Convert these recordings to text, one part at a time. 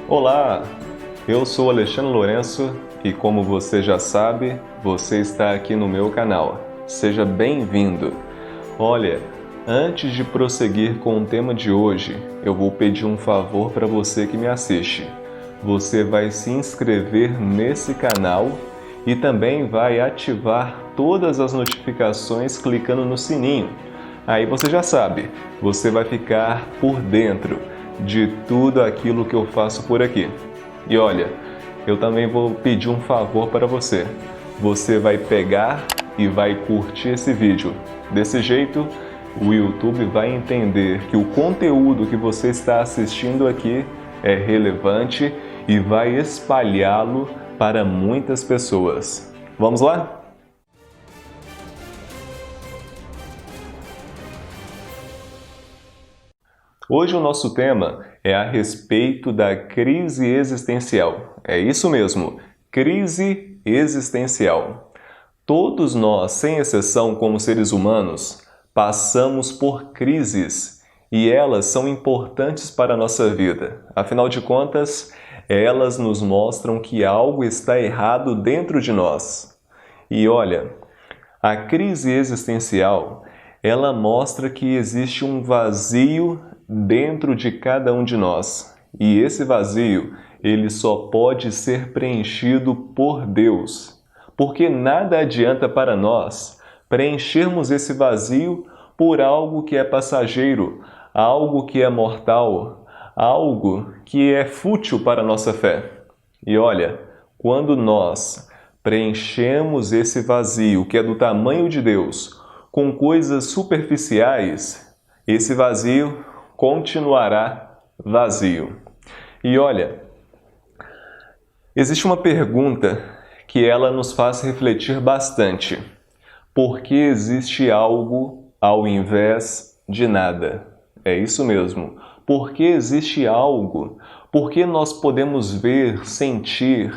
Olá, eu sou Alexandre Lourenço e como você já sabe, você está aqui no meu canal. Seja bem-vindo! Olha, antes de prosseguir com o tema de hoje, eu vou pedir um favor para você que me assiste. Você vai se inscrever nesse canal e também vai ativar todas as notificações clicando no sininho. Aí você já sabe, você vai ficar por dentro de tudo aquilo que eu faço por aqui. E olha, eu também vou pedir um favor para você. Você vai pegar e vai curtir esse vídeo. Desse jeito, o YouTube vai entender que o conteúdo que você está assistindo aqui é relevante e vai espalhá-lo para muitas pessoas. Vamos lá? Hoje o nosso tema é a respeito da crise existencial. É isso mesmo, crise existencial. Todos nós, sem exceção como seres humanos, passamos por crises e elas são importantes para a nossa vida. Afinal de contas, elas nos mostram que algo está errado dentro de nós. E olha, a crise existencial, ela mostra que existe um vazio dentro de cada um de nós. E esse vazio, ele só pode ser preenchido por Deus. Porque nada adianta para nós preenchermos esse vazio por algo que é passageiro, algo que é mortal, algo que é fútil para a nossa fé. E olha, quando nós preenchemos esse vazio que é do tamanho de Deus com coisas superficiais, esse vazio continuará vazio. E olha, existe uma pergunta que ela nos faz refletir bastante. Por que existe algo ao invés de nada? É isso mesmo. Por que existe algo? Por que nós podemos ver, sentir?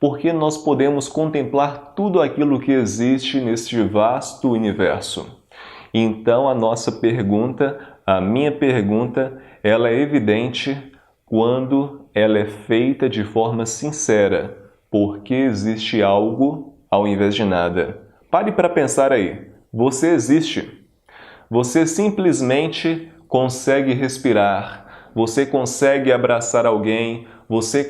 Por que nós podemos contemplar tudo aquilo que existe neste vasto universo? Então a nossa pergunta, a minha pergunta, ela é evidente quando ela é feita de forma sincera. Por que existe algo ao invés de nada? Pare para pensar aí. Você existe. Você simplesmente consegue respirar. Você consegue abraçar alguém. Você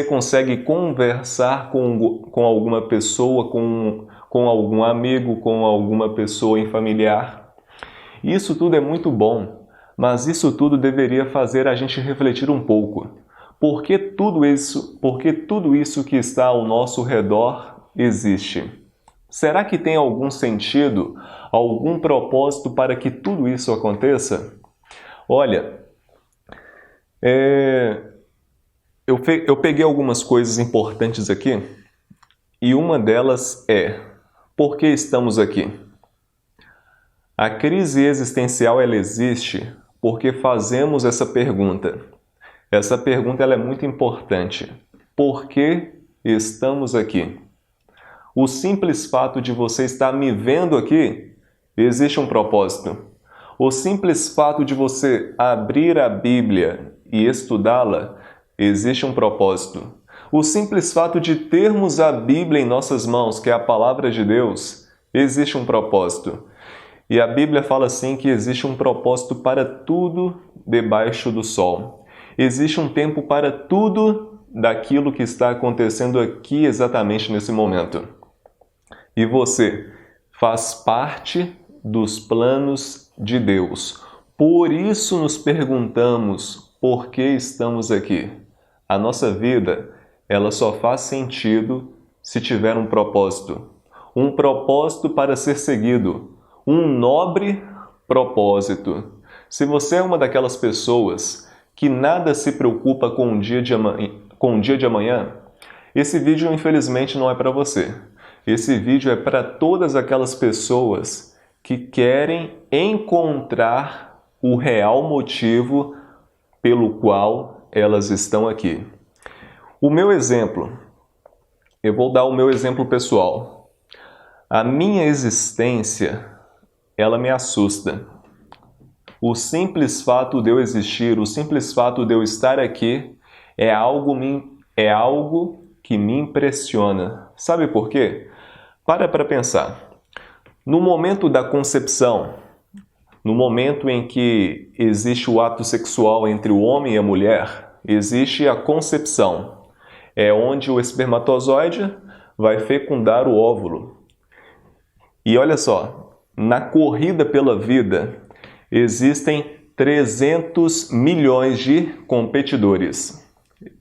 consegue conversar com alguma pessoa, com algum amigo, com alguma pessoa em familiar. Isso tudo é muito bom, mas isso tudo deveria fazer a gente refletir um pouco. Por que tudo isso que está ao nosso redor existe? Será que tem algum sentido, algum propósito para que tudo isso aconteça? Olha, eu peguei algumas coisas importantes aqui e uma delas é: por que estamos aqui? A crise existencial ela existe porque fazemos essa pergunta. Essa pergunta ela é muito importante. Por que estamos aqui? O simples fato de você estar me vendo aqui, existe um propósito. O simples fato de você abrir a Bíblia e estudá-la, existe um propósito. O simples fato de termos a Bíblia em nossas mãos, que é a palavra de Deus, existe um propósito. E a Bíblia fala assim que existe um propósito para tudo debaixo do sol. Existe um tempo para tudo daquilo que está acontecendo aqui exatamente nesse momento. E você faz parte dos planos de Deus. Por isso nos perguntamos por que estamos aqui. A nossa vida, ela só faz sentido se tiver um propósito. Um propósito para ser seguido. Um nobre propósito. Se você é uma daquelas pessoas que nada se preocupa com o dia de amanhã, esse vídeo infelizmente não é para você. Esse vídeo é para todas aquelas pessoas que querem encontrar o real motivo pelo qual elas estão aqui. O meu exemplo, eu vou dar o meu exemplo pessoal. A minha existência, ela me assusta. O simples fato de eu existir, o simples fato de eu estar aqui, É algo que me impressiona. Sabe por quê? Para pensar. No momento da concepção, no momento em que existe o ato sexual entre o homem e a mulher, existe a concepção. É onde o espermatozoide vai fecundar o óvulo. E olha só, na corrida pela vida, existem 300 milhões de competidores.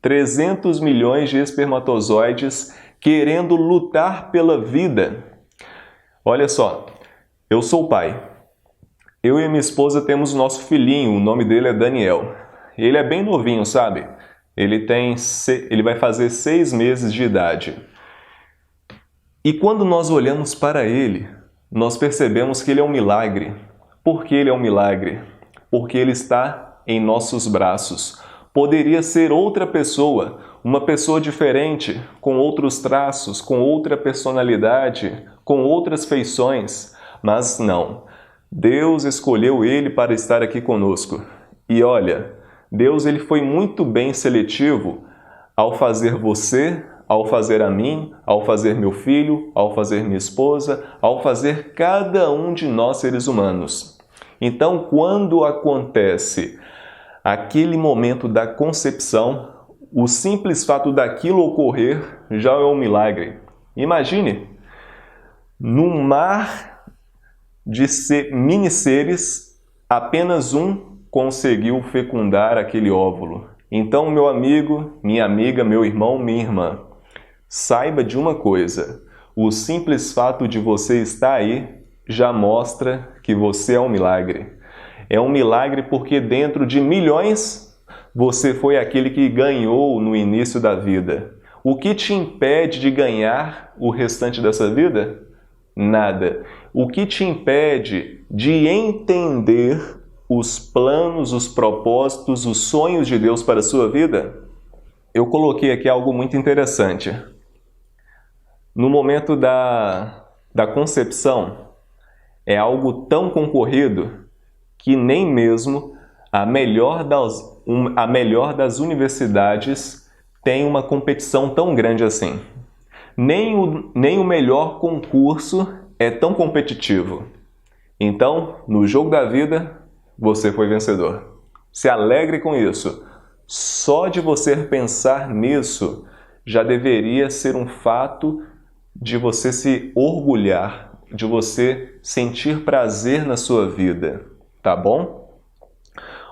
300 milhões de espermatozoides querendo lutar pela vida. Olha só, eu sou o pai. Eu e minha esposa temos o nosso filhinho, o nome dele é Daniel. Ele é bem novinho, sabe? Ele vai fazer 6 meses de idade. E quando nós olhamos para ele, nós percebemos que ele é um milagre. Por que ele é um milagre? Porque ele está em nossos braços. Poderia ser outra pessoa, uma pessoa diferente, com outros traços, com outra personalidade, com outras feições, mas não. Deus escolheu ele para estar aqui conosco. E olha, Deus ele foi muito bem seletivo ao fazer você, ao fazer a mim, ao fazer meu filho, ao fazer minha esposa, ao fazer cada um de nós seres humanos. Então, quando acontece aquele momento da concepção, o simples fato daquilo ocorrer já é um milagre. Imagine, num mar de mini seres, apenas um conseguiu fecundar aquele óvulo. Então, meu amigo, minha amiga, meu irmão, minha irmã, saiba de uma coisa: o simples fato de você estar aí já mostra que você é um milagre. É um milagre porque dentro de milhões, você foi aquele que ganhou no início da vida. O que te impede de ganhar o restante dessa vida? Nada. O que te impede de entender os planos, os propósitos, os sonhos de Deus para a sua vida? Eu coloquei aqui algo muito interessante. No momento da concepção, é algo tão concorrido que nem mesmo a melhor das universidades tem uma competição tão grande assim. Nem o melhor concurso é tão competitivo. Então, no jogo da vida, você foi vencedor. Se alegre com isso. Só de você pensar nisso já deveria ser um fato de você se orgulhar, de você sentir prazer na sua vida, tá bom?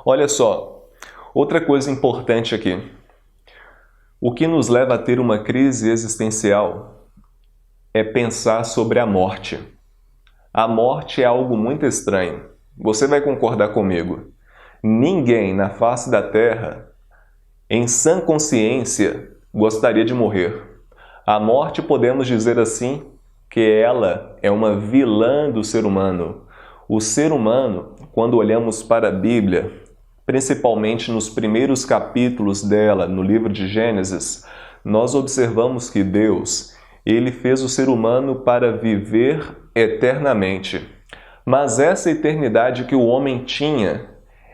Olha só, outra coisa importante aqui. O que nos leva a ter uma crise existencial é pensar sobre a morte. A morte é algo muito estranho. Você vai concordar comigo. Ninguém na face da Terra, em sã consciência, gostaria de morrer. A morte, podemos dizer assim, que ela é uma vilã do ser humano. O ser humano, quando olhamos para a Bíblia, principalmente nos primeiros capítulos dela, no livro de Gênesis, nós observamos que Deus, ele fez o ser humano para viver eternamente. Mas essa eternidade que o homem tinha,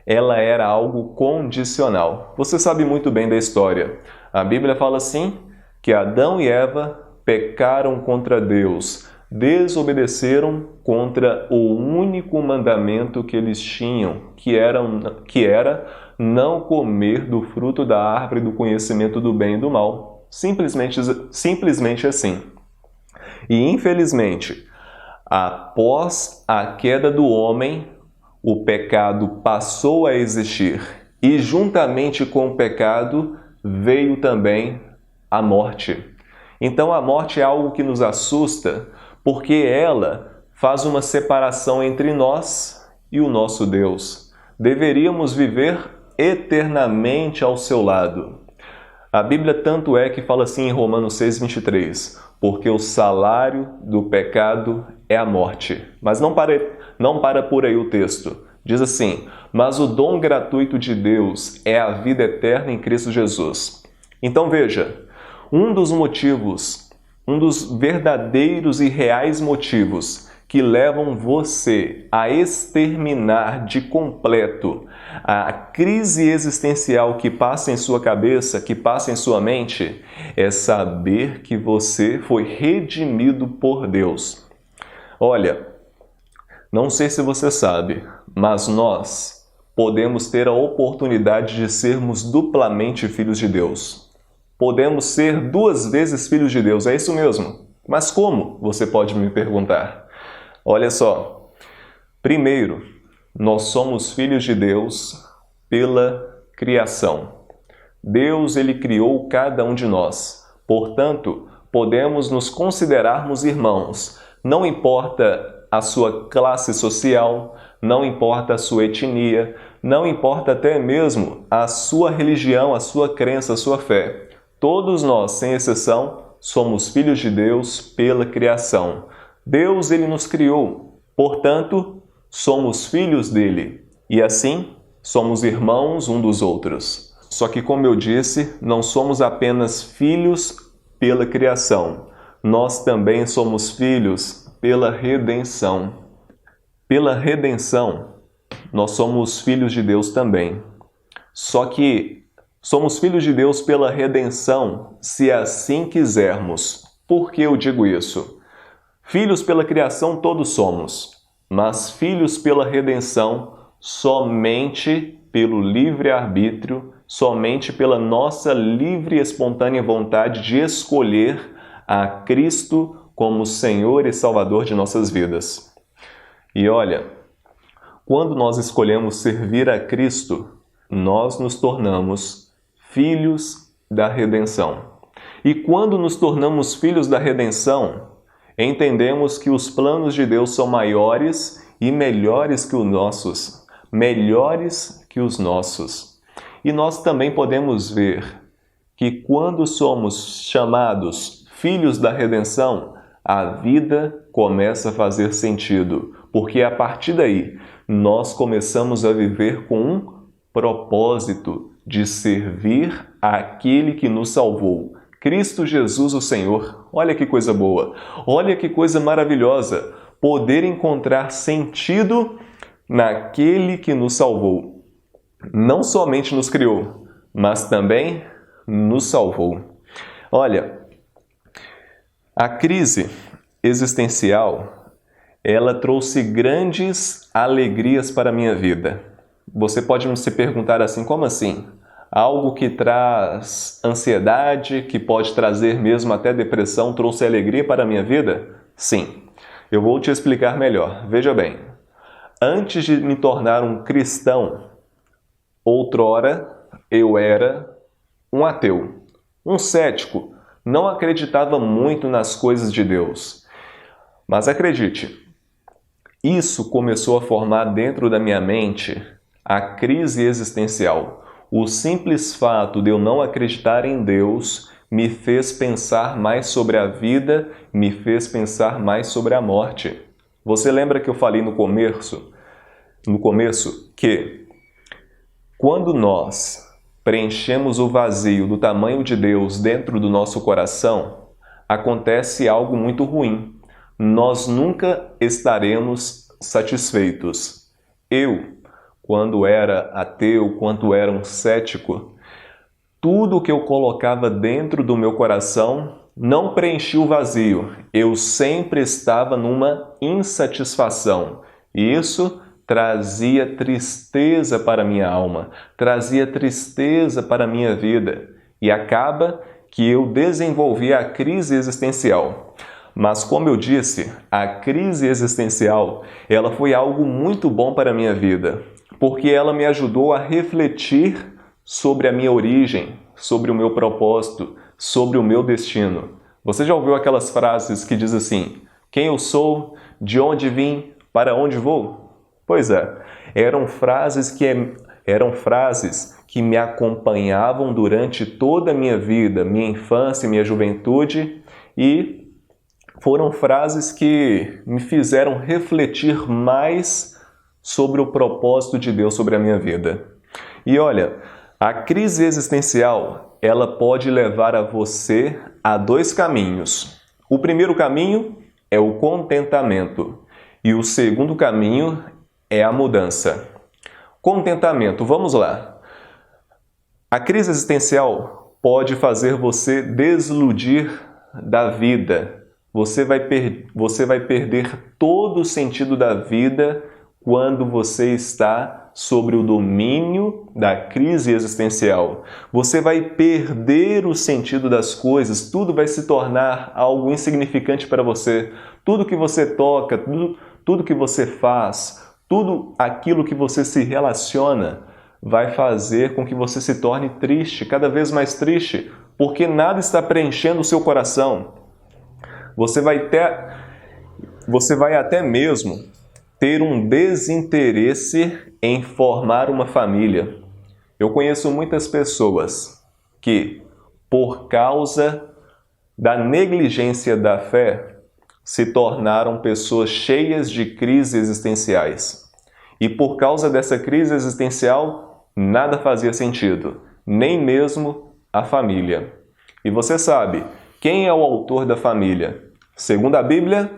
ela era algo condicional. Você sabe muito bem da história. A Bíblia fala assim, que Adão e Eva pecaram contra Deus, desobedeceram contra o único mandamento que eles tinham, que era não comer do fruto da árvore do conhecimento do bem e do mal. Simplesmente assim. E infelizmente, após a queda do homem, o pecado passou a existir e juntamente com o pecado veio também a morte. Então a morte é algo que nos assusta porque ela faz uma separação entre nós e o nosso Deus. Deveríamos viver eternamente ao seu lado. A Bíblia tanto é que fala assim em Romanos 6:23, porque o salário do pecado é a morte. Mas não para por aí o texto. Diz assim, mas o dom gratuito de Deus é a vida eterna em Cristo Jesus. Então veja, um dos verdadeiros e reais motivos que levam você a exterminar de completo a crise existencial que passa em sua cabeça, que passa em sua mente, é saber que você foi redimido por Deus. Olha, não sei se você sabe, mas nós podemos ter a oportunidade de sermos duplamente filhos de Deus. Podemos ser 2 vezes filhos de Deus, é isso mesmo. Mas como? Você pode me perguntar. Olha só, primeiro, nós somos filhos de Deus pela criação. Deus, ele criou cada um de nós. Portanto, podemos nos considerarmos irmãos. Não importa a sua classe social, não importa a sua etnia, não importa até mesmo a sua religião, a sua crença, a sua fé. Todos nós, sem exceção, somos filhos de Deus pela criação. Deus, ele nos criou, portanto, somos filhos dele. E assim, somos irmãos um dos outros. Só que, como eu disse, não somos apenas filhos pela criação. Nós também somos filhos pela redenção. Pela redenção, nós somos filhos de Deus também. Só que somos filhos de Deus pela redenção, se assim quisermos. Por que eu digo isso? Filhos pela criação todos somos, mas filhos pela redenção somente pelo livre-arbítrio, somente pela nossa livre e espontânea vontade de escolher a Cristo como Senhor e Salvador de nossas vidas. E olha, quando nós escolhemos servir a Cristo, nós nos tornamos filhos da redenção. E quando nos tornamos filhos da redenção, entendemos que os planos de Deus são maiores e melhores que os nossos. Melhores que os nossos. E nós também podemos ver que quando somos chamados filhos da redenção, a vida começa a fazer sentido, porque a partir daí nós começamos a viver com um propósito de servir àquele que nos salvou, Cristo Jesus o Senhor. Olha que coisa boa, olha que coisa maravilhosa, poder encontrar sentido naquele que nos salvou. Não somente nos criou, mas também nos salvou. Olha, a crise existencial, ela trouxe grandes alegrias para a minha vida. Você pode se perguntar assim, como assim? Algo que traz ansiedade, que pode trazer mesmo até depressão, trouxe alegria para a minha vida? Sim, eu vou te explicar melhor. Veja bem, antes de me tornar um cristão, outrora eu era um ateu, um cético, não acreditava muito nas coisas de Deus. Mas acredite, isso começou a formar dentro da minha mente a crise existencial. O simples fato de eu não acreditar em Deus me fez pensar mais sobre a vida, me fez pensar mais sobre a morte. Você lembra que eu falei no começo que quando nós preenchemos o vazio do tamanho de Deus dentro do nosso coração, acontece algo muito ruim. Nós nunca estaremos satisfeitos. Eu, quando era ateu, quando era um cético, tudo que eu colocava dentro do meu coração não preenchia o vazio. Eu sempre estava numa insatisfação. E isso trazia tristeza para a minha alma, trazia tristeza para a minha vida. E acaba que eu desenvolvi a crise existencial. Mas como eu disse, a crise existencial, ela foi algo muito bom para a minha vida, porque ela me ajudou a refletir sobre a minha origem, sobre o meu propósito, sobre o meu destino. Você já ouviu aquelas frases que diz assim, quem eu sou, de onde vim, para onde vou? Pois é, eram frases que me acompanhavam durante toda a minha vida, minha infância, minha juventude, e foram frases que me fizeram refletir mais sobre o propósito de Deus sobre a minha vida. E olha, a crise existencial, ela pode levar a você a 2 caminhos. O primeiro caminho é o contentamento. E o segundo caminho é a mudança. Contentamento, vamos lá. A crise existencial pode fazer você desiludir da vida. Você vai perder todo o sentido da vida quando você está sobre o domínio da crise existencial. Você vai perder o sentido das coisas, tudo vai se tornar algo insignificante para você. Tudo que você toca, tudo que você faz, tudo aquilo que você se relaciona vai fazer com que você se torne triste, cada vez mais triste, porque nada está preenchendo o seu coração. Você vai até mesmo ter um desinteresse em formar uma família. Eu conheço muitas pessoas que, por causa da negligência da fé, se tornaram pessoas cheias de crises existenciais. E por causa dessa crise existencial, nada fazia sentido, nem mesmo a família. E você sabe, quem é o autor da família? Segundo a Bíblia,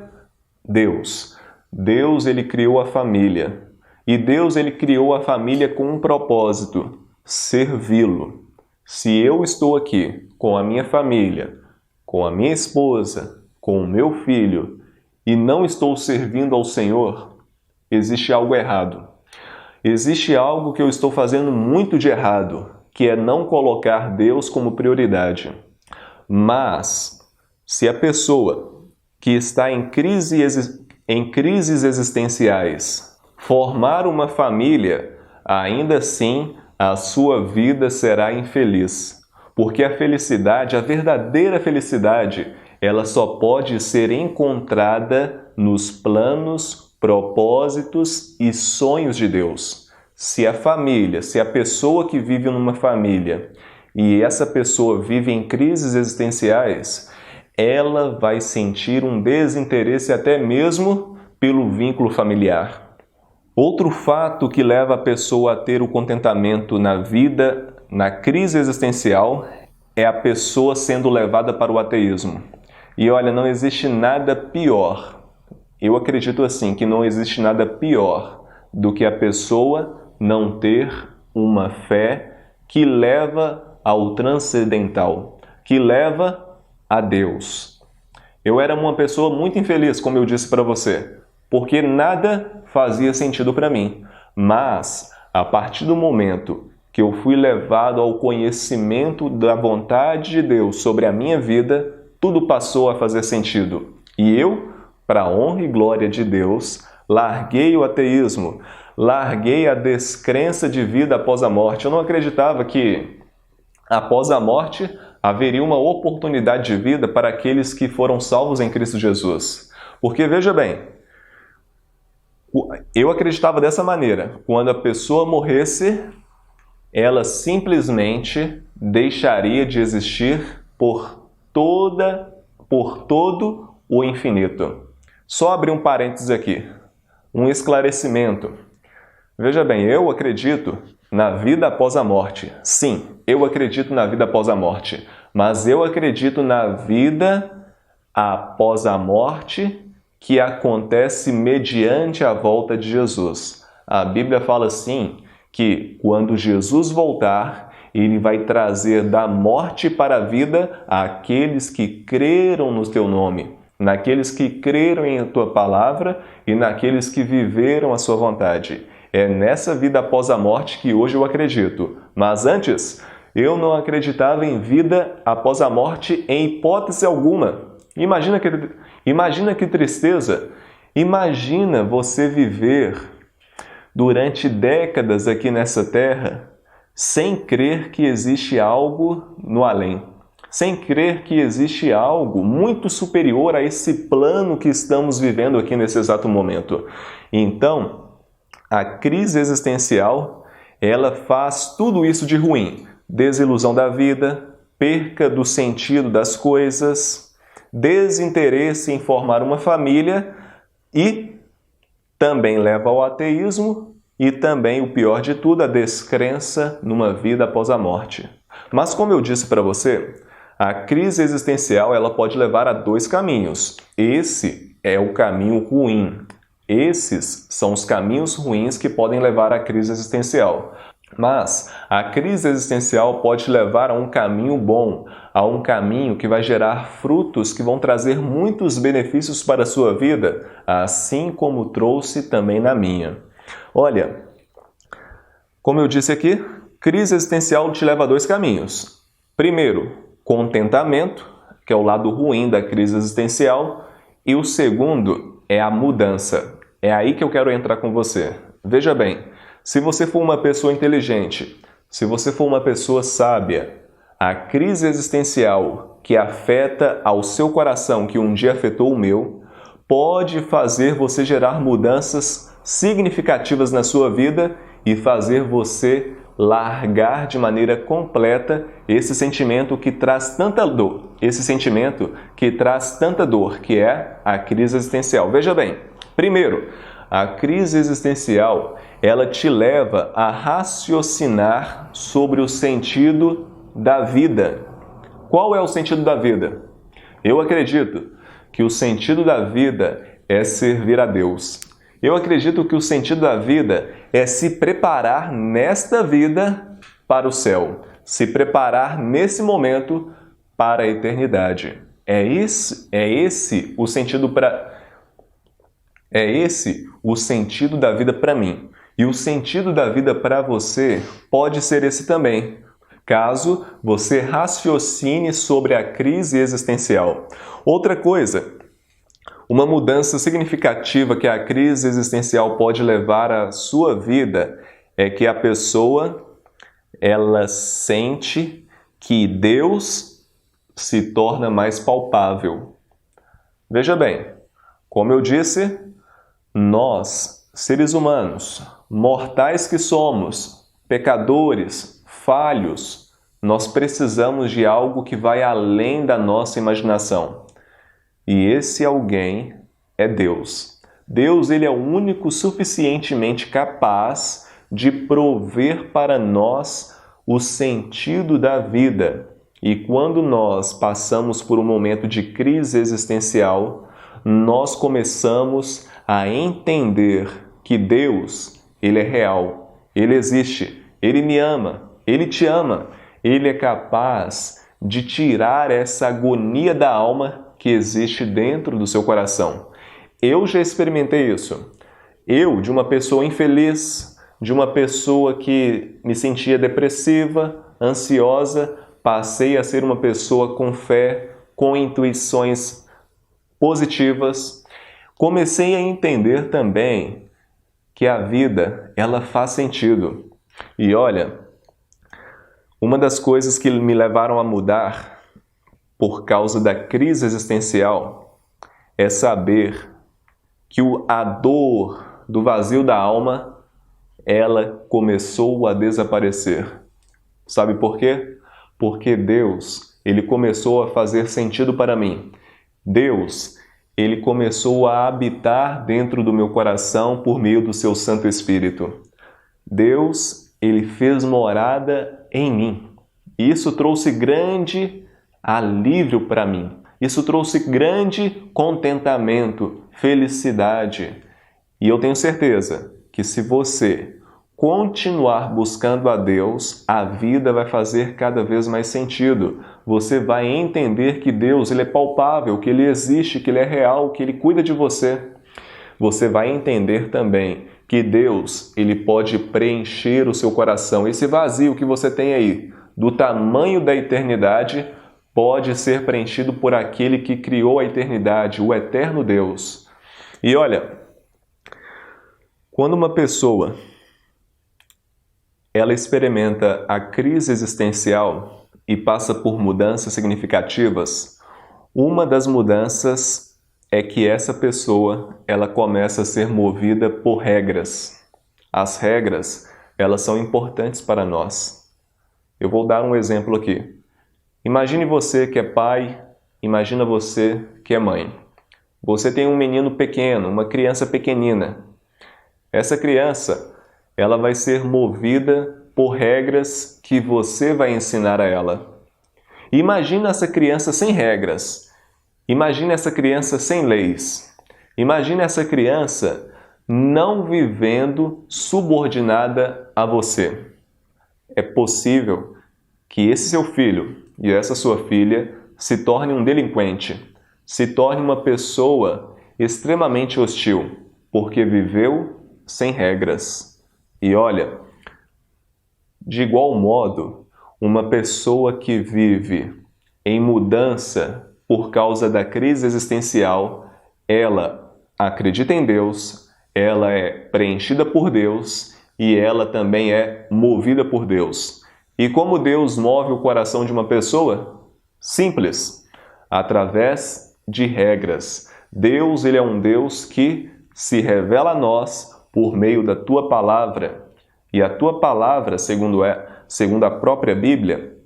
Deus. Deus, ele criou a família. E Deus, ele criou a família com um propósito: servi-lo. Se eu estou aqui com a minha família, com a minha esposa, com o meu filho, e não estou servindo ao Senhor, existe algo errado. Existe algo que eu estou fazendo muito de errado, que é não colocar Deus como prioridade. Mas, se a pessoa que está em crises existenciais formar uma família, ainda assim a sua vida será infeliz. Porque a felicidade, a verdadeira felicidade, ela só pode ser encontrada nos planos, propósitos e sonhos de Deus. Se a pessoa que vive numa família e essa pessoa vive em crises existenciais, ela vai sentir um desinteresse até mesmo pelo vínculo familiar. Outro fato que leva a pessoa a ter o contentamento na vida, na crise existencial, é a pessoa sendo levada para o ateísmo. E olha, não existe nada pior. Eu acredito assim, que não existe nada pior do que a pessoa não ter uma fé que leva ao transcendental, que leva a Deus. Eu era uma pessoa muito infeliz, como eu disse para você, porque nada fazia sentido para mim. Mas, a partir do momento que eu fui levado ao conhecimento da vontade de Deus sobre a minha vida, tudo passou a fazer sentido. E eu, para a honra e glória de Deus, larguei o ateísmo, larguei a descrença de vida após a morte. Eu não acreditava que, após a morte, haveria uma oportunidade de vida para aqueles que foram salvos em Cristo Jesus. Porque, veja bem, eu acreditava dessa maneira: quando a pessoa morresse, ela simplesmente deixaria de existir por todo o infinito. Só abrir um parênteses aqui, um esclarecimento. Veja bem, eu acredito na vida após a morte. Sim, eu acredito na vida após a morte. Mas eu acredito na vida após a morte que acontece mediante a volta de Jesus. A Bíblia fala assim que quando Jesus voltar, ele vai trazer da morte para a vida aqueles que creram no teu nome, naqueles que creram em tua palavra e naqueles que viveram a sua vontade. É nessa vida após a morte que hoje eu acredito. Mas antes, eu não acreditava em vida após a morte em hipótese alguma. Imagina que tristeza. Imagina você viver durante décadas aqui nessa terra sem crer que existe algo no além. Sem crer que existe algo muito superior a esse plano que estamos vivendo aqui nesse exato momento. Então, a crise existencial, ela faz tudo isso de ruim. Desilusão da vida, perca do sentido das coisas, desinteresse em formar uma família e também leva ao ateísmo e também, o pior de tudo, a descrença numa vida após a morte. Mas como eu disse para você, a crise existencial ela pode levar a dois caminhos. Esse é o caminho ruim. Esses são os caminhos ruins que podem levar à crise existencial. Mas a crise existencial pode te levar a um caminho bom, a um caminho que vai gerar frutos que vão trazer muitos benefícios para a sua vida, assim como trouxe também na minha. Olha, como eu disse aqui, crise existencial te leva a dois caminhos. Primeiro, contentamento, que é o lado ruim da crise existencial, e o segundo é a mudança. É aí que eu quero entrar com você. Veja bem, se você for uma pessoa inteligente, se você for uma pessoa sábia, a crise existencial que afeta ao seu coração, que um dia afetou o meu, pode fazer você gerar mudanças significativas na sua vida e fazer você largar de maneira completa esse sentimento que traz tanta dor, que é a crise existencial. Veja bem, primeiro, a crise existencial, ela te leva a raciocinar sobre o sentido da vida. Qual é o sentido da vida? Eu acredito que o sentido da vida é servir a Deus. Eu acredito que o sentido da vida é se preparar nesta vida para o céu, se preparar nesse momento para a eternidade. É esse o sentido da vida para mim. E o sentido da vida para você pode ser esse também, caso você raciocine sobre a crise existencial. Outra coisa, uma mudança significativa que a crise existencial pode levar à sua vida é que a pessoa, ela sente que Deus se torna mais palpável. Veja bem, como eu disse, nós, seres humanos, mortais que somos, pecadores, falhos, nós precisamos de algo que vai além da nossa imaginação. E esse alguém é Deus. Deus, ele é o único suficientemente capaz de prover para nós o sentido da vida. E quando nós passamos por um momento de crise existencial, nós começamos a entender que Deus, ele é real, ele existe, ele me ama, ele te ama, ele é capaz de tirar essa agonia da alma que existe dentro do seu coração. Eu já experimentei isso. Eu, de uma pessoa infeliz, de uma pessoa que me sentia depressiva, ansiosa, passei a ser uma pessoa com fé, com intuições positivas. Comecei a entender também que a vida, ela faz sentido. E olha, uma das coisas que me levaram a mudar por causa da crise existencial é saber que a dor do vazio da alma, ela começou a desaparecer. Sabe por quê? Porque Deus, ele começou a fazer sentido para mim. Deus, ele começou a habitar dentro do meu coração por meio do seu Santo Espírito. Deus, ele fez morada em mim. E isso trouxe grande alívio para mim. Isso trouxe grande contentamento, felicidade. E eu tenho certeza que se você continuar buscando a Deus, a vida vai fazer cada vez mais sentido. Você vai entender que Deus, ele é palpável, que ele existe, que ele é real, que ele cuida de você. Você vai entender também que Deus, ele pode preencher o seu coração. Esse vazio que você tem aí, do tamanho da eternidade, pode ser preenchido por aquele que criou a eternidade, o eterno Deus. E olha, quando uma pessoa ela experimenta a crise existencial e passa por mudanças significativas, uma das mudanças é que essa pessoa ela começa a ser movida por regras. As regras, elas são importantes para nós. Eu vou dar um exemplo aqui. Imagine você que é pai, imagina você que é mãe. Você tem um menino pequeno, uma criança pequenina. Essa criança, ela vai ser movida por regras que você vai ensinar a ela. Imagina essa criança sem regras. Imagina essa criança sem leis. Imagina essa criança não vivendo subordinada a você. É possível que esse seu filho e essa sua filha se torne um delinquente, se torne uma pessoa extremamente hostil, porque viveu sem regras. E olha, de igual modo, uma pessoa que vive em mudança por causa da crise existencial, ela acredita em Deus, ela é preenchida por Deus e ela também é movida por Deus. E como Deus move o coração de uma pessoa? Simples, através de regras. Deus, ele é um Deus que se revela a nós por meio da tua palavra. E a tua palavra, segundo a própria Bíblia,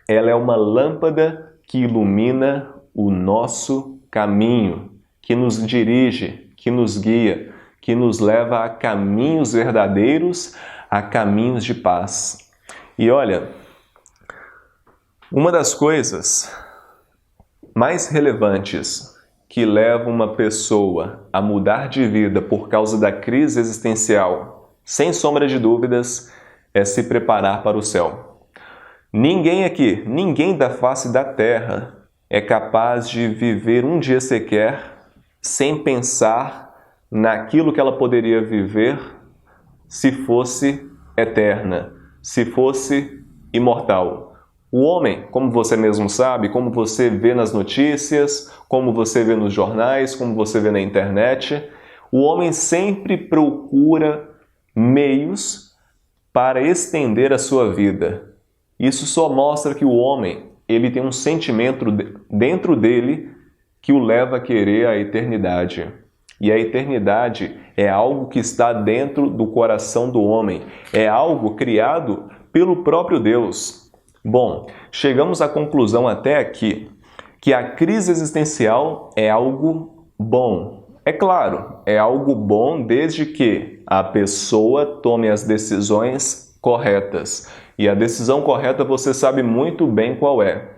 ela é uma lâmpada que ilumina o nosso caminho, que nos dirige, que nos guia, que nos leva a caminhos verdadeiros, a caminhos de paz. E olha, uma das coisas mais relevantes que levam uma pessoa a mudar de vida por causa da crise existencial, sem sombra de dúvidas, é se preparar para o céu. Ninguém aqui, ninguém da face da terra é capaz de viver um dia sequer sem pensar naquilo que ela poderia viver se fosse eterna, se fosse imortal. O homem, como você mesmo sabe, como você vê nas notícias, como você vê nos jornais, como você vê na internet, o homem sempre procura meios para estender a sua vida. Isso só mostra que o homem, ele tem um sentimento dentro dele que o leva a querer a eternidade. E a eternidade é algo que está dentro do coração do homem, é algo criado pelo próprio Deus. Bom, chegamos à conclusão até aqui que a crise existencial é algo bom. É claro, é algo bom desde que a pessoa tome as decisões corretas. E a decisão correta você sabe muito bem qual é: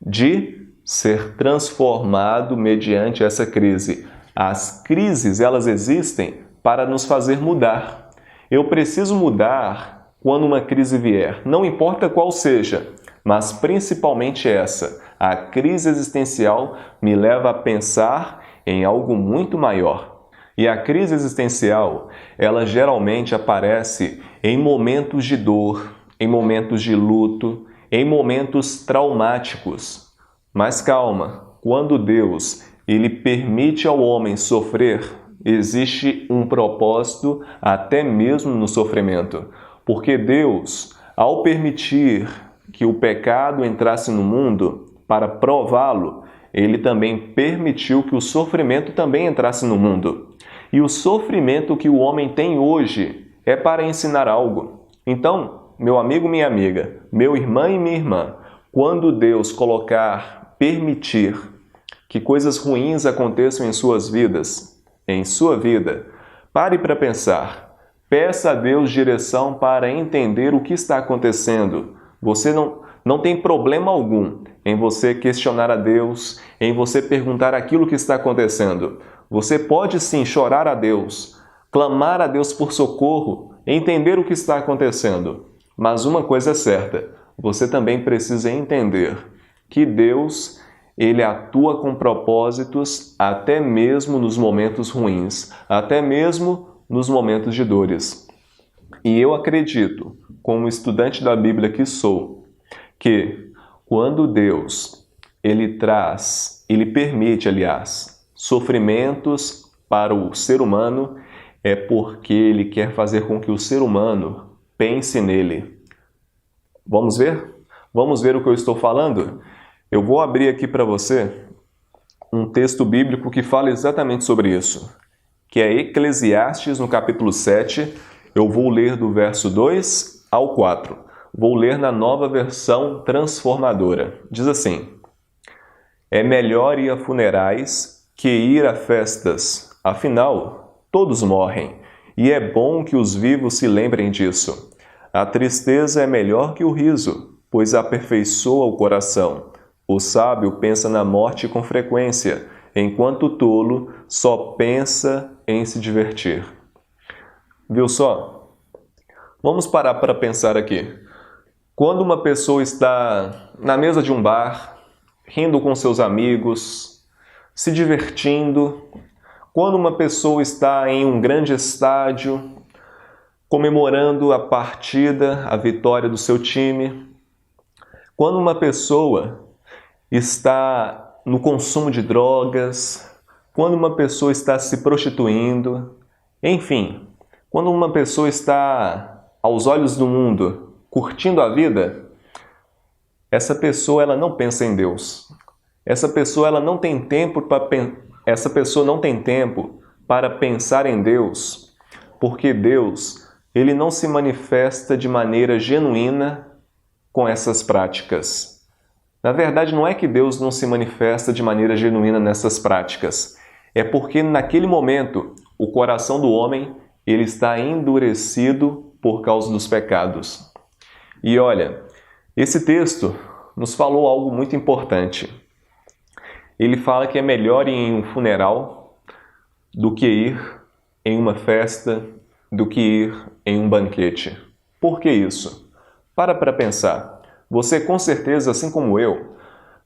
de ser transformado mediante essa crise. As crises, elas existem para nos fazer mudar. Eu preciso mudar quando uma crise vier, não importa qual seja, mas principalmente essa. A crise existencial me leva a pensar em algo muito maior. E a crise existencial, ela geralmente aparece em momentos de dor, em momentos de luto, em momentos traumáticos. Mas calma, quando Deus ele permite ao homem sofrer, existe um propósito até mesmo no sofrimento. Porque Deus, ao permitir que o pecado entrasse no mundo, para prová-lo, ele também permitiu que o sofrimento também entrasse no mundo. E o sofrimento que o homem tem hoje é para ensinar algo. Então, meu amigo, minha amiga, meu irmão e minha irmã, quando Deus permitir que coisas ruins aconteçam em suas vidas, em sua vida, pare para pensar. Peça a Deus direção para entender o que está acontecendo. Você não tem problema algum em você questionar a Deus, em você perguntar aquilo que está acontecendo. Você pode sim chorar a Deus, clamar a Deus por socorro, entender o que está acontecendo. Mas uma coisa é certa, você também precisa entender que Deus, ele atua com propósitos até mesmo nos momentos ruins, até mesmo nos momentos de dores. E eu acredito, como estudante da Bíblia que sou, que quando Deus, ele permite, sofrimentos para o ser humano, é porque ele quer fazer com que o ser humano pense nele. Vamos ver? Vamos ver o que eu estou falando? Eu vou abrir aqui para você um texto bíblico que fala exatamente sobre isso, que é Eclesiastes, no capítulo 7. Eu vou ler do verso 2 ao 4. Vou ler na nova versão transformadora. Diz assim: é melhor ir a funerais que ir a festas, afinal, todos morrem, e é bom que os vivos se lembrem disso. A tristeza é melhor que o riso, pois aperfeiçoa o coração. O sábio pensa na morte com frequência, enquanto o tolo só pensa em se divertir. Viu só? Vamos parar para pensar aqui. Quando uma pessoa está na mesa de um bar, rindo com seus amigos, se divertindo, quando uma pessoa está em um grande estádio, comemorando a partida, a vitória do seu time, quando uma pessoa está no consumo de drogas, quando uma pessoa está se prostituindo, enfim, quando uma pessoa está aos olhos do mundo curtindo a vida, essa pessoa ela não pensa em Deus. Essa pessoa ela não tem tempo para pensar em Deus, porque Deus ele não se manifesta de maneira genuína com essas práticas. Na verdade, não é que Deus não se manifesta de maneira genuína nessas práticas. É porque naquele momento o coração do homem ele está endurecido por causa dos pecados. E olha, esse texto nos falou algo muito importante. Ele fala que é melhor ir em um funeral do que ir em uma festa, do que ir em um banquete. Por que isso? Para pensar. Você com certeza, assim como eu,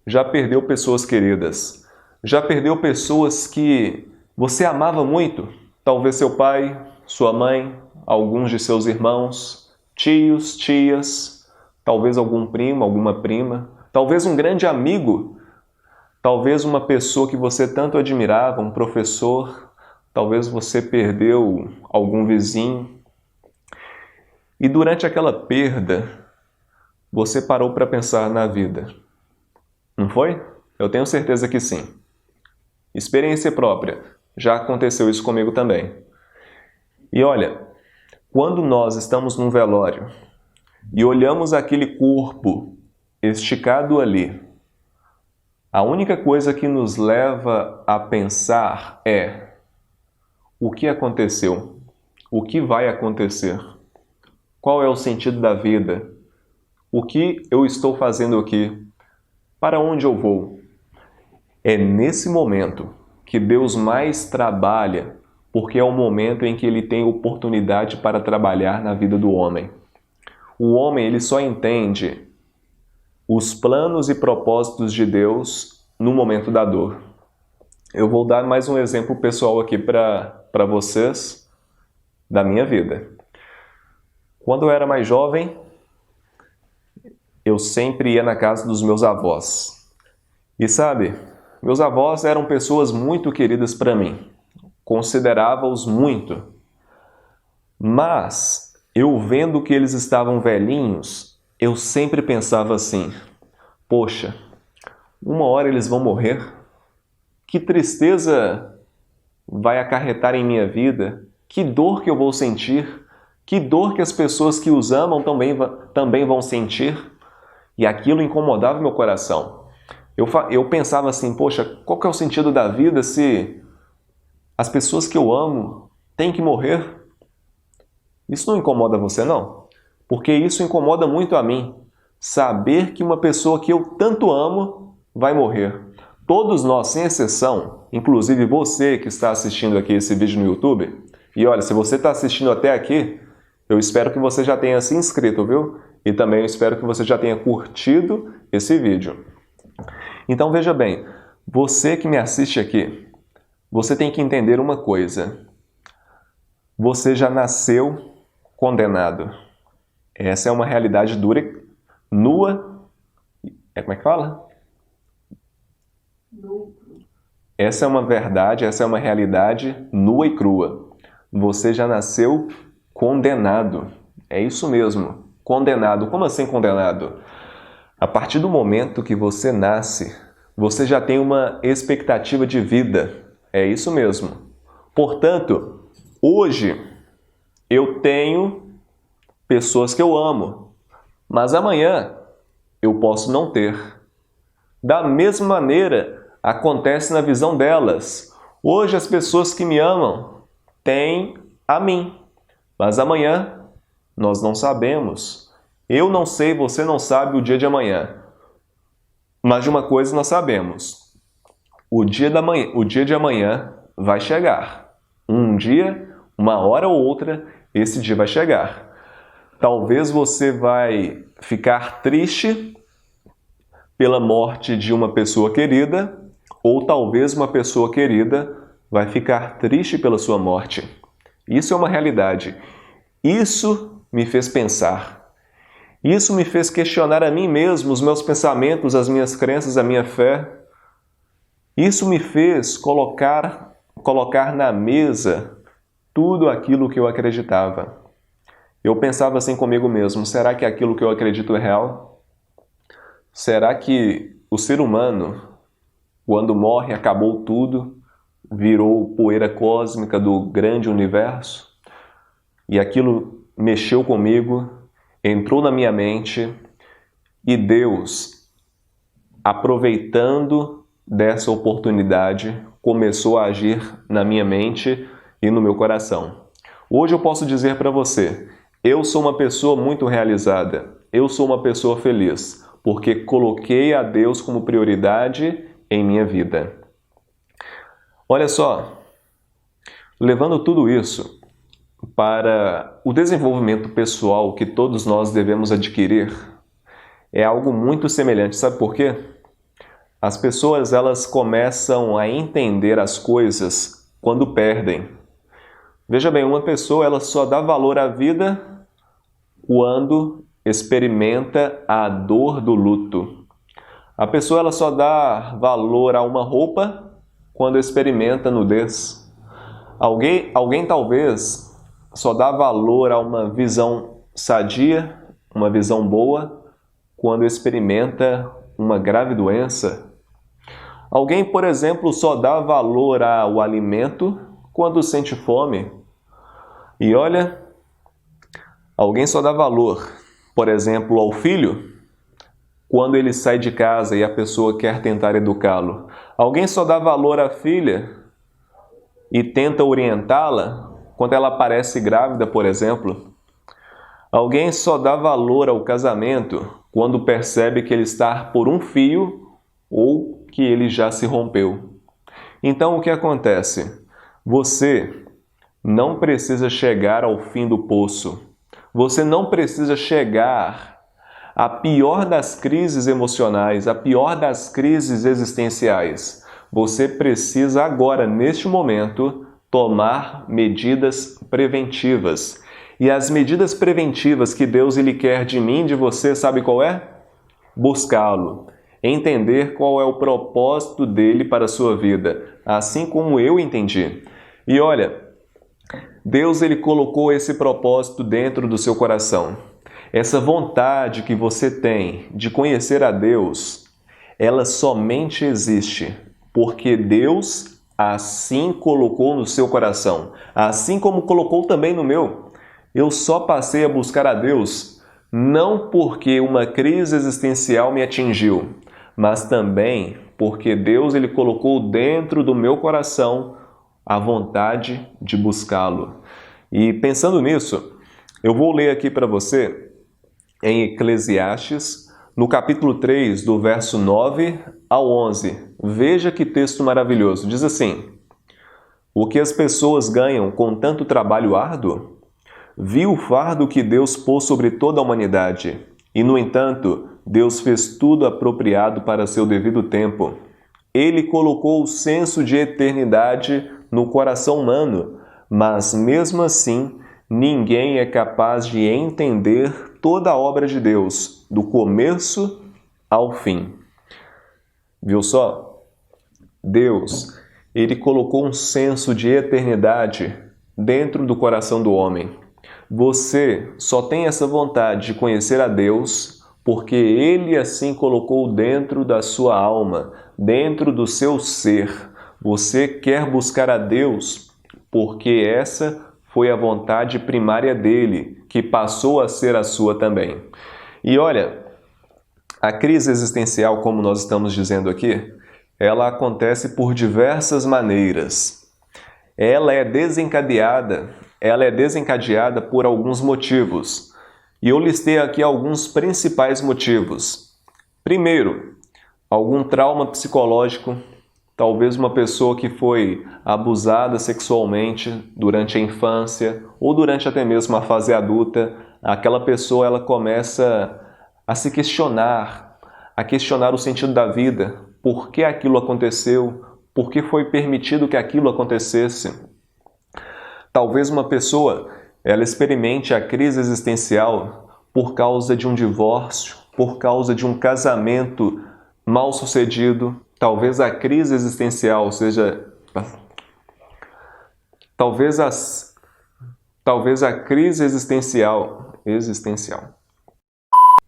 já perdeu pessoas queridas. Já perdeu pessoas que você amava muito. Talvez seu pai, sua mãe, alguns de seus irmãos, tios, tias, talvez algum primo, alguma prima, talvez um grande amigo, talvez uma pessoa que você tanto admirava, um professor, talvez você perdeu algum vizinho. E durante aquela perda, você parou para pensar na vida. Não foi? Eu tenho certeza que sim. Experiência própria. Já aconteceu isso comigo também. E olha, quando nós estamos num velório e olhamos aquele corpo esticado ali, a única coisa que nos leva a pensar é: o que aconteceu? O que vai acontecer? Qual é o sentido da vida? O que eu estou fazendo aqui? Para onde eu vou? É nesse momento que Deus mais trabalha, porque é o momento em que Ele tem oportunidade para trabalhar na vida do homem. O homem ele só entende os planos e propósitos de Deus no momento da dor. Eu vou dar mais um exemplo pessoal aqui para vocês da minha vida. Quando eu era mais jovem, eu sempre ia na casa dos meus avós. E sabe, meus avós eram pessoas muito queridas para mim. Considerava-os muito. Mas, eu vendo que eles estavam velhinhos, eu sempre pensava assim: poxa, uma hora eles vão morrer? Que tristeza vai acarretar em minha vida? Que dor que eu vou sentir? Que dor que as pessoas que os amam também vão sentir? E aquilo incomodava meu coração. Eu pensava assim: poxa, qual que é o sentido da vida se as pessoas que eu amo têm que morrer? Isso não incomoda você, não? Porque isso incomoda muito a mim. Saber que uma pessoa que eu tanto amo vai morrer. Todos nós, sem exceção, inclusive você que está assistindo aqui esse vídeo no YouTube, e olha, se você está assistindo até aqui, eu espero que você já tenha se inscrito, viu? E também eu espero que você já tenha curtido esse vídeo. Então veja bem, você que me assiste aqui, você tem que entender uma coisa. Você já nasceu condenado. Essa é uma realidade dura, nua. Como é que fala? Essa é uma verdade, essa é uma realidade nua e crua. Você já nasceu condenado. É isso mesmo, condenado. Como assim condenado? A partir do momento que você nasce, você já tem uma expectativa de vida. É isso mesmo. Portanto, hoje eu tenho pessoas que eu amo, mas amanhã eu posso não ter. Da mesma maneira, acontece na visão delas. Hoje as pessoas que me amam têm a mim, mas amanhã nós não sabemos. Eu não sei, você não sabe o dia de amanhã. Mas de uma coisa nós sabemos: o dia de amanhã vai chegar. Um dia, uma hora ou outra, esse dia vai chegar. Talvez você vai ficar triste pela morte de uma pessoa querida, ou talvez uma pessoa querida vai ficar triste pela sua morte. Isso é uma realidade. Isso me fez pensar. Isso me fez questionar a mim mesmo, os meus pensamentos, as minhas crenças, a minha fé. Isso me fez colocar na mesa tudo aquilo que eu acreditava. Eu pensava assim comigo mesmo, será que aquilo que eu acredito é real? Será que o ser humano, quando morre, acabou tudo, virou poeira cósmica do grande universo? E aquilo mexeu comigo, entrou na minha mente, e Deus, aproveitando dessa oportunidade, começou a agir na minha mente e no meu coração. Hoje eu posso dizer para você, eu sou uma pessoa muito realizada, eu sou uma pessoa feliz, porque coloquei a Deus como prioridade em minha vida. Olha só, levando tudo isso para o desenvolvimento pessoal que todos nós devemos adquirir, é algo muito semelhante, sabe por quê? As pessoas elas começam a entender as coisas quando perdem. Veja bem, uma pessoa ela só dá valor à vida quando experimenta a dor do luto. A pessoa ela só dá valor a uma roupa quando experimenta nudez. Alguém talvez só dá valor a uma visão sadia, uma visão boa, quando experimenta uma grave doença. Alguém, por exemplo, só dá valor ao alimento quando sente fome. E olha, alguém só dá valor, por exemplo, ao filho quando ele sai de casa e a pessoa quer tentar educá-lo. Alguém só dá valor à filha e tenta orientá-la quando ela aparece grávida, por exemplo. Alguém só dá valor ao casamento quando percebe que ele está por um fio ou que ele já se rompeu. Então o que acontece? Você não precisa chegar ao fim do poço. Você não precisa chegar à pior das crises emocionais, à pior das crises existenciais. Você precisa agora, neste momento, tomar medidas preventivas. E as medidas preventivas que Deus ele quer de mim, de você, sabe qual é? Buscá-lo. Entender qual é o propósito dele para a sua vida, assim como eu entendi. E olha, Deus ele colocou esse propósito dentro do seu coração. Essa vontade que você tem de conhecer a Deus, ela somente existe porque Deus assim colocou no seu coração, assim como colocou também no meu. Eu só passei a buscar a Deus não porque uma crise existencial me atingiu, mas também porque Deus ele colocou dentro do meu coração a vontade de buscá-lo. E pensando nisso, eu vou ler aqui para você em Eclesiastes, no capítulo 3, do verso 9 ao 11. Veja que texto maravilhoso. Diz assim: o que as pessoas ganham com tanto trabalho árduo? Vi o fardo que Deus pôs sobre toda a humanidade, e, no entanto, Deus fez tudo apropriado para seu devido tempo. Ele colocou o senso de eternidade no coração humano, mas, mesmo assim, ninguém é capaz de entender toda a obra de Deus, do começo ao fim. Viu só? Deus, ele colocou um senso de eternidade dentro do coração do homem. Você só tem essa vontade de conhecer a Deus porque Ele assim colocou dentro da sua alma, dentro do seu ser. Você quer buscar a Deus porque essa foi a vontade primária dele, que passou a ser a sua também. E olha, a crise existencial, como nós estamos dizendo aqui, ela acontece por diversas maneiras. Ela é desencadeada por alguns motivos. E eu listei aqui alguns principais motivos. Primeiro, algum trauma psicológico talvez uma pessoa que foi abusada sexualmente durante a infância ou durante até mesmo a fase adulta. Aquela pessoa ela começa a se questionar, a questionar o sentido da vida, por que aquilo aconteceu, por que foi permitido que aquilo acontecesse. Talvez uma pessoa ela experimente a crise existencial por causa de um divórcio, por causa de um casamento mal sucedido. Talvez a crise existencial seja... Talvez a crise existencial...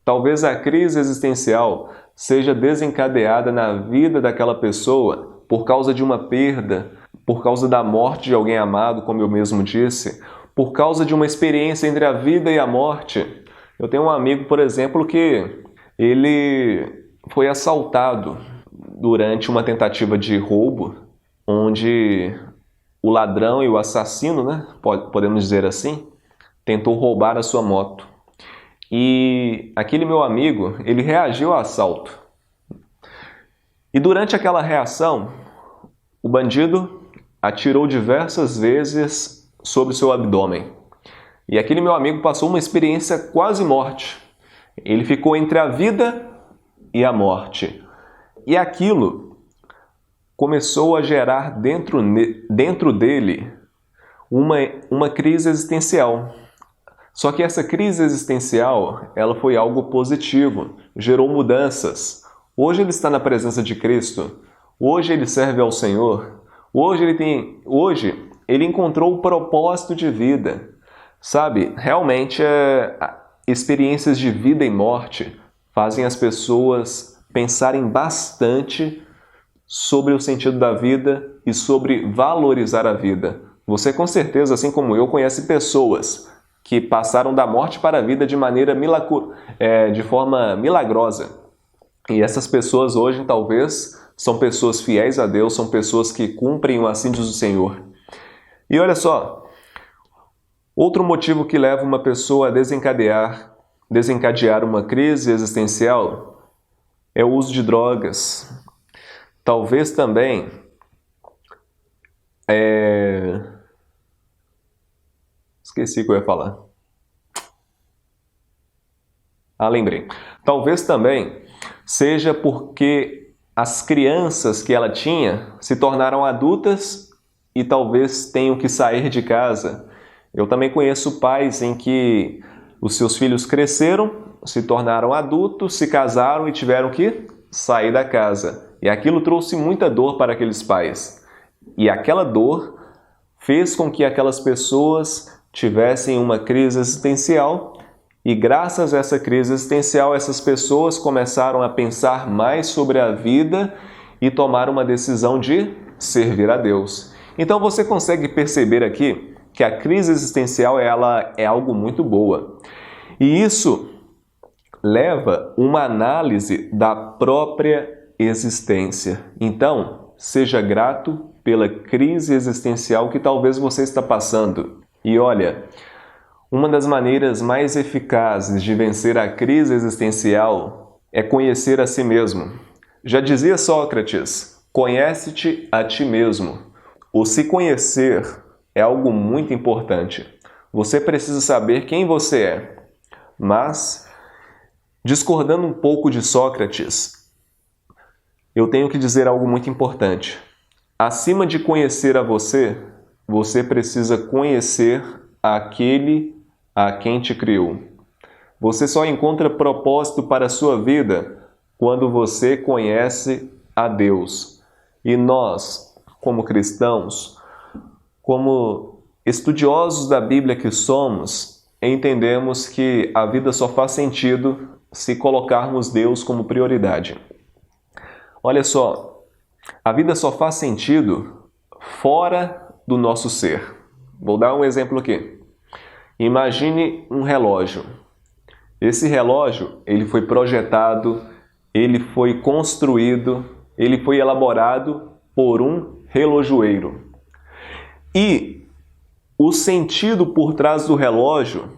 Talvez a crise existencial seja desencadeada na vida daquela pessoa por causa de uma perda, por causa da morte de alguém amado, como eu mesmo disse, por causa de uma experiência entre a vida e a morte. Eu tenho um amigo, por exemplo, que ele foi assaltado durante uma tentativa de roubo, onde o ladrão e o assassino, né, podemos dizer assim, tentou roubar a sua moto. E aquele meu amigo, ele reagiu ao assalto. E durante aquela reação, o bandido atirou diversas vezes sobre o seu abdômen. E aquele meu amigo passou uma experiência quase morte. Ele ficou entre a vida e a morte. E aquilo começou a gerar dentro dele uma crise existencial. Só que essa crise existencial, ela foi algo positivo, gerou mudanças. Hoje ele está na presença de Cristo, hoje ele serve ao Senhor, hoje ele encontrou o propósito de vida. Sabe, realmente experiências de vida e morte fazem as pessoas pensarem bastante sobre o sentido da vida e sobre valorizar a vida. Você com certeza, assim como eu, conhece pessoas que passaram da morte para a vida de forma milagrosa. E essas pessoas hoje, talvez, são pessoas fiéis a Deus, são pessoas que cumprem o assim diz o Senhor. E olha só, outro motivo que leva uma pessoa a desencadear uma crise existencial é o uso de drogas. Talvez também esqueci o que eu ia falar. Lembrei. Talvez também seja porque as crianças que ela tinha se tornaram adultas e talvez tenham que sair de casa. Eu também conheço pais em que os seus filhos cresceram, se tornaram adultos, se casaram e tiveram que sair da casa. E aquilo trouxe muita dor para aqueles pais. E aquela dor fez com que aquelas pessoas tivessem uma crise existencial e graças a essa crise existencial, essas pessoas começaram a pensar mais sobre a vida e tomar uma decisão de servir a Deus. Então você consegue perceber aqui que a crise existencial ela é algo muito boa. E isso leva uma análise da própria existência. Então, seja grato pela crise existencial que talvez você está passando. E olha, uma das maneiras mais eficazes de vencer a crise existencial é conhecer a si mesmo. Já dizia Sócrates, conhece-te a ti mesmo. O se conhecer é algo muito importante. Você precisa saber quem você é. Mas, discordando um pouco de Sócrates, eu tenho que dizer algo muito importante. Acima de conhecer a você, você precisa conhecer aquele a quem te criou. Você só encontra propósito para a sua vida quando você conhece a Deus. E nós, como cristãos, como estudiosos da Bíblia que somos, entendemos que a vida só faz sentido se colocarmos Deus como prioridade. Olha só, a vida só faz sentido fora do nosso ser. Vou dar um exemplo aqui. Imagine um relógio. Esse relógio, ele foi projetado, ele foi construído, ele foi elaborado por um relojoeiro. E o sentido por trás do relógio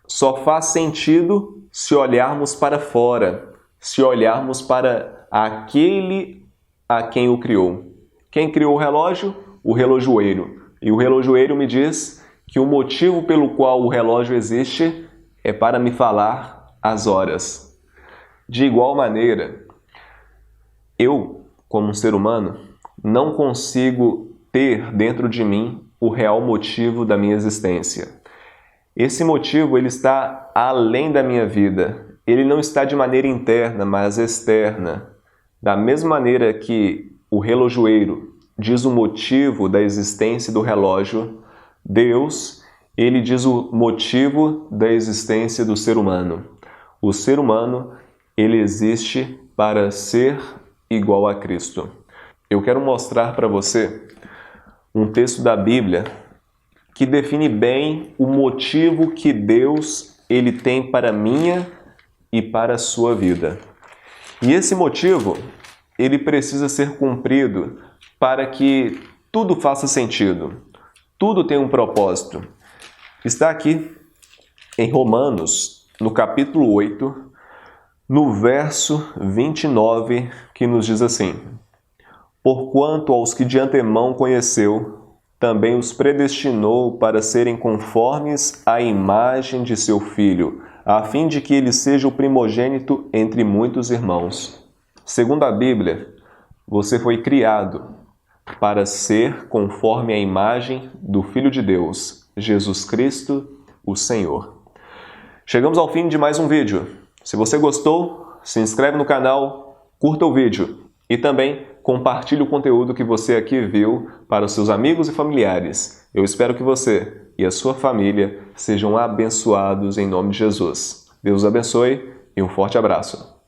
só faz sentido se olharmos para fora, se olharmos para aquele a quem o criou. Quem criou o relógio? O relojoeiro. E o relojoeiro me diz que o motivo pelo qual o relógio existe é para me falar as horas. De igual maneira, eu, como um ser humano, não consigo ter dentro de mim o real motivo da minha existência. Esse motivo ele está além da minha vida. Ele não está de maneira interna, mas externa. Da mesma maneira que o relojoeiro diz o motivo da existência do relógio, Deus, ele diz o motivo da existência do ser humano. O ser humano, ele existe para ser igual a Cristo. Eu quero mostrar para você um texto da Bíblia que define bem o motivo que Deus ele tem para a minha e para a sua vida. E esse motivo, ele precisa ser cumprido para que tudo faça sentido. Tudo tem um propósito. Está aqui em Romanos, no capítulo 8, no verso 29, que nos diz assim: Porquanto aos que de antemão conheceu, também os predestinou para serem conformes à imagem de seu Filho, a fim de que ele seja o primogênito entre muitos irmãos. Segundo a Bíblia, você foi criado para ser conforme a imagem do Filho de Deus, Jesus Cristo, o Senhor. Chegamos ao fim de mais um vídeo. Se você gostou, se inscreve no canal, curta o vídeo e também compartilhe o conteúdo que você aqui viu para os seus amigos e familiares. Eu espero que você e a sua família sejam abençoados em nome de Jesus. Deus abençoe e um forte abraço.